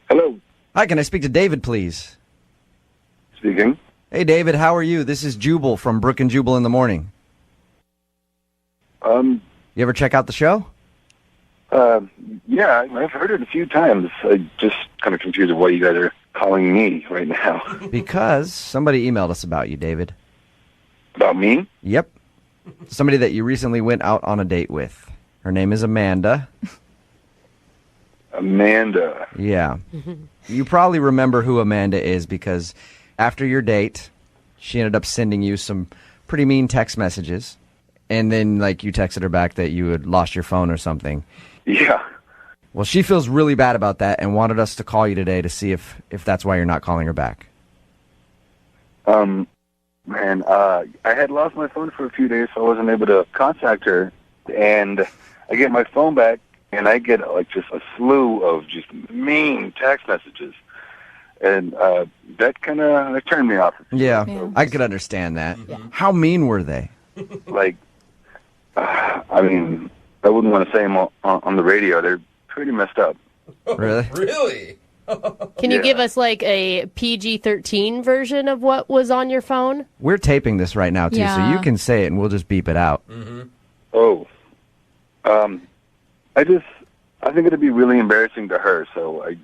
Hello. Hi, can I speak to David, please? Speaking. Hey, David, how are you? This is Jubal from Brooke and Jubal in the Morning. You ever check out the show? Yeah, I've heard it a few times. I'm just kind of confused of why you guys are calling me right now. Because somebody emailed us about you, David. About me? Yep. Somebody that you recently went out on a date with. Her name is Amanda. Amanda. Yeah. You probably remember who Amanda is because after your date, she ended up sending you some pretty mean text messages. And then, you texted her back that you had lost your phone or something. Yeah. Well, she feels really bad about that and wanted us to call you today to see if that's why you're not calling her back. Man, I had lost my phone for a few days, so I wasn't able to contact her. And I get my phone back, and I get, just a slew of just mean text messages. And that kind of turned me off. Yeah, I could understand that. Yeah. How mean were they? I mean, I wouldn't want to say them on the radio. They're pretty messed up. Really? Really? Can you give us a PG-13 version of what was on your phone? We're taping this right now, too, so you can say it and we'll just beep it out. Mm-hmm. Oh. I think it'd be really embarrassing to her, so I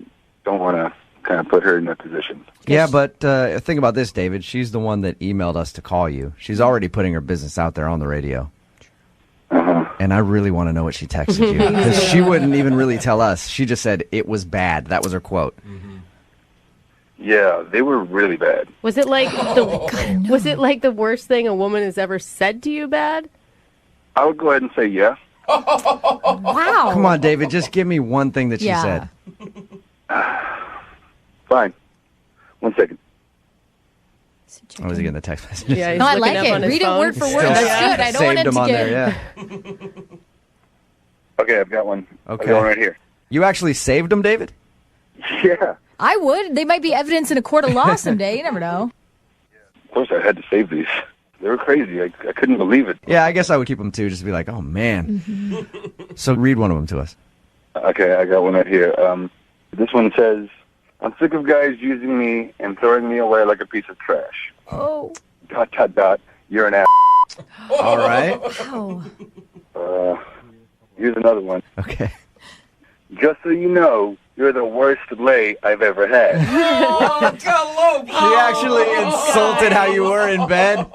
don't want to kind of put her in that position. Yeah, but think about this, David. She's the one that emailed us to call you. She's already putting her business out there on the radio. And I really want to know what she texted you. Because she wouldn't even really tell us. She just said, it was bad. That was her quote. Mm-hmm. Yeah, they were really bad. Was it the worst thing a woman has ever said to you bad? I would go ahead and say yeah. Wow. Come on, David. Just give me one thing that she said. Fine. 1 second. I was getting the text messages. Yeah, No, I like it. Read it word for word. That's good. I don't want Saved it them on to there, get... yeah. Okay, I've got one. Okay. I've got one right here. You actually saved them, David? Yeah. I would. They might be evidence in a court of law someday. You never know. Of course, I had to save these. They were crazy. I couldn't believe it. Yeah, I guess I would keep them, too, just to be like, oh, man. Mm-hmm. So read one of them to us. Okay, I got one right here. This one says, I'm sick of guys using me and throwing me away like a piece of trash. Oh. ... You're an ass. All right. Wow. Here's another one. Okay. Just so you know, you're the worst lay I've ever had. She actually insulted how you were in bed.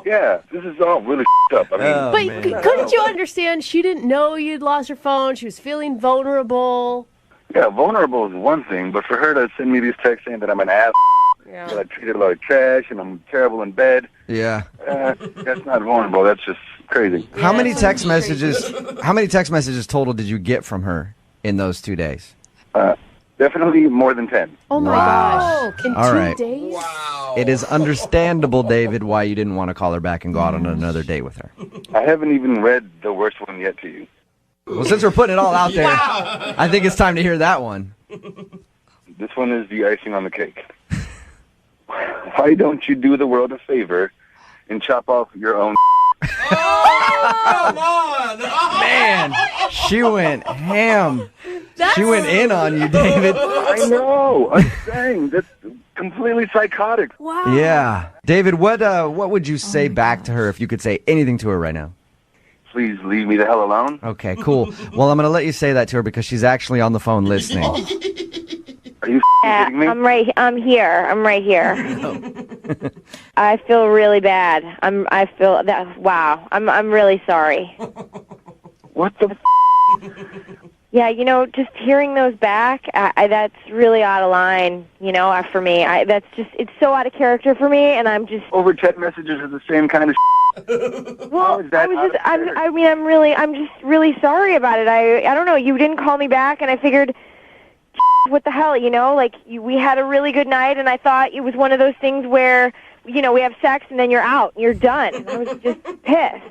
Yeah, this is all really up. I mean, But couldn't you understand? She didn't know you'd lost her phone. She was feeling vulnerable. yeah, vulnerable is one thing, but for her to send me these texts saying that I'm an ass, that I treated her like trash and I'm terrible in bed, Yeah. that's not vulnerable. That's just crazy. How many text messages? How many text messages total did you get from her in those 2 days? Definitely more than 10. Oh my Wow. gosh! In All 2 right. days? Wow. It is understandable, David, why you didn't want to call her back and go out on another date with her. I haven't even read the worst one yet to you. Well, since we're putting it all out there, I think it's time to hear that one. This one is the icing on the cake. Why don't you do the world a favor and chop off your own? Come on! Man, she went ham. She went in on you, David. I know. I'm saying that's completely psychotic. Wow. Yeah. David, what would you say back to her if you could say anything to her right now? Please leave me the hell alone. Okay, cool. Well, I'm going to let you say that to her because she's actually on the phone listening. Are you kidding me? I'm here. I'm right here. I feel really bad. I feel that. Wow. I'm really sorry. What the? Yeah, just hearing those back, that's really out of line. For me, that's just it's so out of character for me, and I'm just Over 10 messages are the same kind of. Well, I'm just really sorry about it. I don't know. You didn't call me back, and I figured, what the hell, we had a really good night, and I thought it was one of those things where, we have sex, and then you're out, and you're done. And I was just pissed.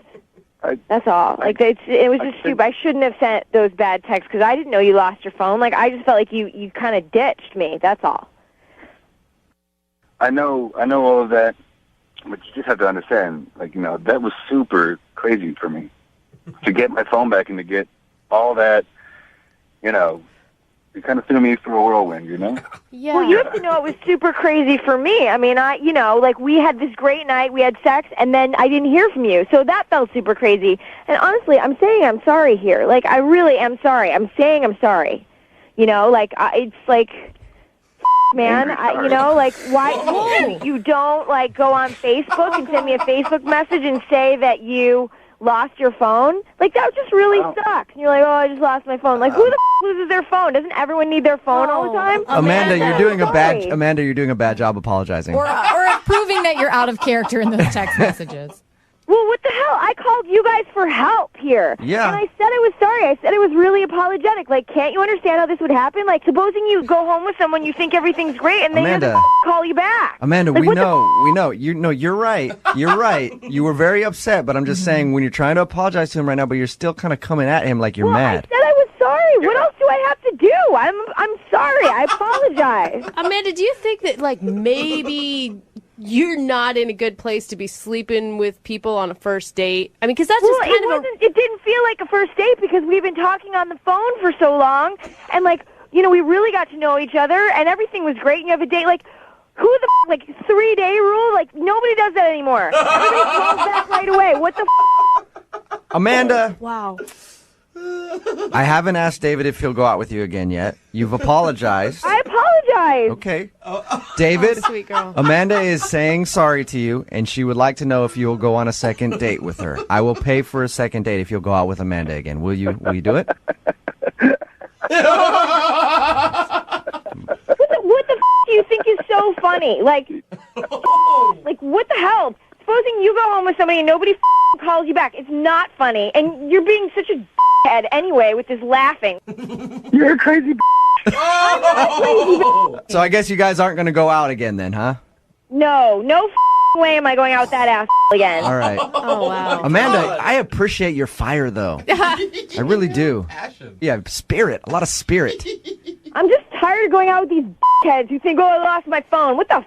That's all. It was just stupid. I shouldn't have sent those bad texts because I didn't know you lost your phone. I just felt like you kind of ditched me. That's all. I know all of that, but you just have to understand, that was super crazy for me to get my phone back and to get all that, it kind of threw me through a whirlwind, you know? Yeah. Well, you have to know it was super crazy for me. I mean, like we had this great night, we had sex, and then I didn't hear from you. So that felt super crazy. And honestly, I'm saying I'm sorry here. Like, I really am sorry. I'm saying I'm sorry. You know, like, it's like, man, you know, like, why you don't, like, go on Facebook and send me a Facebook message and say that you lost your phone? Like, that just really sucks. And you're like, oh, I just lost my phone. Like, who the loses their phone? Doesn't everyone need their phone all the time? Amanda, you're doing a bad job apologizing. Or proving that you're out of character in those text messages. Well, what the hell? I called you guys for help here. Yeah. And I said I was sorry. I said I was really apologetic. Like, can't you understand how this would happen? Like, supposing you go home with someone, you think everything's great, and then Amanda, they call you back. Amanda, like, we know. You're right. You're right. You were very upset, but I'm just saying when you're trying to apologize to him right now, but you're still kind of coming at him like you're mad. I said I was sorry. What else do I have to do? I'm sorry. I apologize. Amanda, do you think that, like, maybe you're not in a good place to be sleeping with people on a first date? I mean, because that's just kind of it didn't feel like a first date because we've been talking on the phone for so long, and, like, you know, we really got to know each other, and everything was great, and you have a date. Like, who the like, 3-day rule? Like, nobody does that anymore. Everybody calls back right away. What the Amanda. Wow. I haven't asked David if he'll go out with you again yet. You've apologized. I apologize. Okay. David, Sweet girl. Amanda is saying sorry to you, and she would like to know if you'll go on a second date with her. I will pay for a second date if you'll go out with Amanda again. Will you do it? What the do you think is so funny? Like, what the hell? Supposing you go home with somebody and nobody calls you back. It's not funny, and you're being such a head anyway with this laughing. You're a crazy So I guess you guys aren't going to go out again then, huh? No way am I going out with that ass again. All right. Oh, wow. Amanda, I appreciate your fire, though. I really do. Passion. Yeah, spirit. A lot of spirit. I'm just tired of going out with these heads who think, oh, I lost my phone. What the